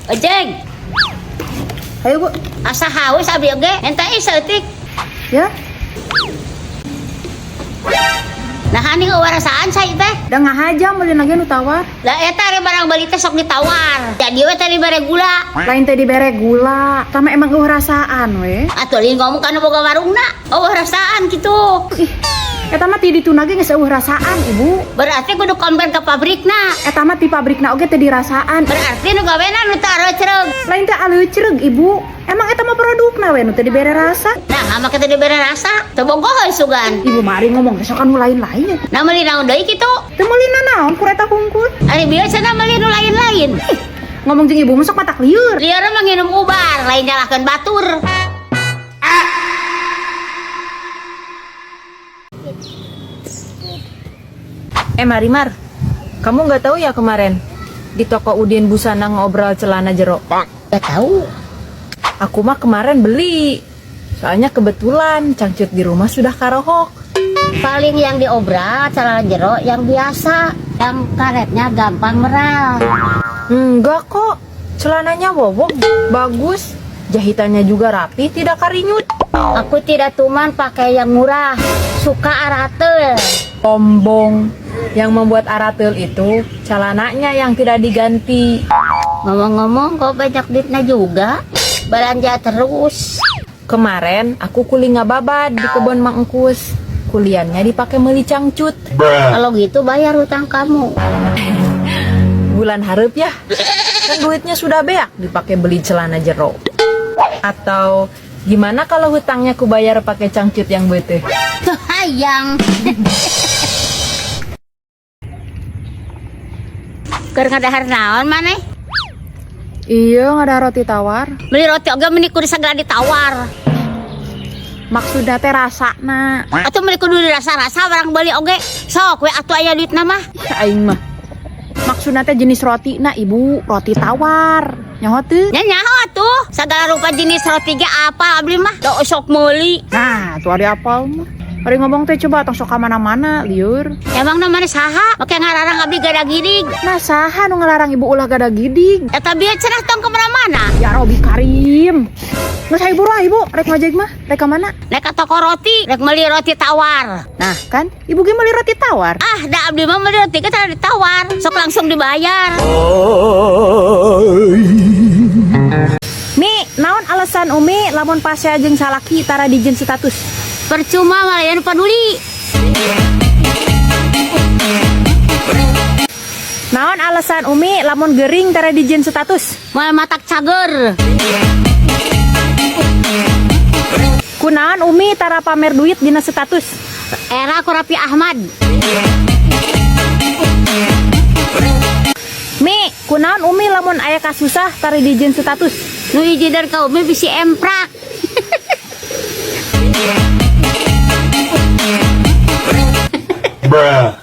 Ojeng, Ayo Bu. asa haus abdi oge, entai seutik. Ya, Nah, hani ngewarasaan saya teh. udah ngahaja meuli lagi nu tawar. Lah eta ari barang beli teh sok ditawar. Jadi we tadi bare gula. Lain teh dibere gula, tama emang eueuh rasaan we. Atuh lin ngomong kana boga warungna. Oh, rasaan gitu. Ih, eta mah ti dituna ge geus eueuh rasaan, Ibu. Berarti kudu kompen ke pabrikna. Eta mah ti pabrikna oge teh dirasaan. Berarti nu gawena nu taro cereug. Lain teh aleuceureuh, Ibu. Emang eta mah produkna we nu teh dibere rasa. Nah, maka teh dibere rasa. Teu bogoh sugan. Ibu mari ngomong geus nu lain-lain ya. Nah, meuli naon deui kitu? Teu meulina naon ku eta hungkul. Ari biasana meuli nu lain-lain. Ngomong jeung Ibu mah sok matak lieur. Lieur mah nginum ubar, lain nyalahkeun batur. Marimar, kamu nggak tahu ya kemarin di toko Udin Busana ngobrol celana jero? Gak tahu. Aku mah kemarin beli, soalnya kebetulan cangcut di rumah sudah karohok. Paling yang diobral celana jero yang biasa, yang karetnya gampang meral. Enggak kok, celananya wowong, bagus, jahitannya juga rapi, tidak karinyut. Aku tidak cuman pakai yang murah, suka aratel. Ombong, yang membuat aratil itu celananya yang tidak diganti. Ngomong-ngomong kok banyak duitnya juga, belanja terus. Kemarin aku kuli ngababad di kebun Mang Engkus, kuliannya dipakai meuli cangcut. Kalau gitu bayar hutang kamu. Bulan hareup ya, kan duitnya sudah beak dipakai beli celana jero. Atau gimana kalau hutangnya ku bayar pakai cangcut yang beuteuh? Hayang. Keur ngadahar naon maneh? Iya, ngada roti tawar. Beli roti oge meuni kudu sagala ditawar. Maksudna teh rasana. Atuh meuli kudu dirasa-rasa barang beli oge. Sok we atuh aya duitna mah. Aing mah. Maksudna teh jenis roti na Ibu, roti tawar. Nyaho teu? Nya nyaho atuh. Sagala rupa jenis roti ge apa abdi mah? Da sok meuli. Nah, tuh ada apal mah. Hari ngomong teh coba tong sok ka mana-mana, liur. Emang namanya saha? Make ngararang abdi gada gidig. Nah, saha nu ngelarang Ibu ulah gada gidig? Eta bieu cenah tong ke mana-mana. Ya Robi Karim. Geus Ibu roh Ibu, rek ngojek mah, rek ka mana? Nek ka toko roti, rek meuli roti tawar. Nah, kan Ibu ge meuli roti tawar. Ah, da abdi mah meuli roti ge tara ditawar. Sok langsung dibayar. Mi, naon alasan Umi lamun pasea jeung salaki tara dijieun status? Percuma malayan peduli. Naon alasan Umi lamun gering tara dijieun status? Moal matak cager. Kunaon Umi tara pamer duit dina status? Era ku Rapi Ahmad. Mi, kunaon Umi lamun aya kasusah tara dijieun status? Nu hiji dari ka Umi bisi emprak. Bruh.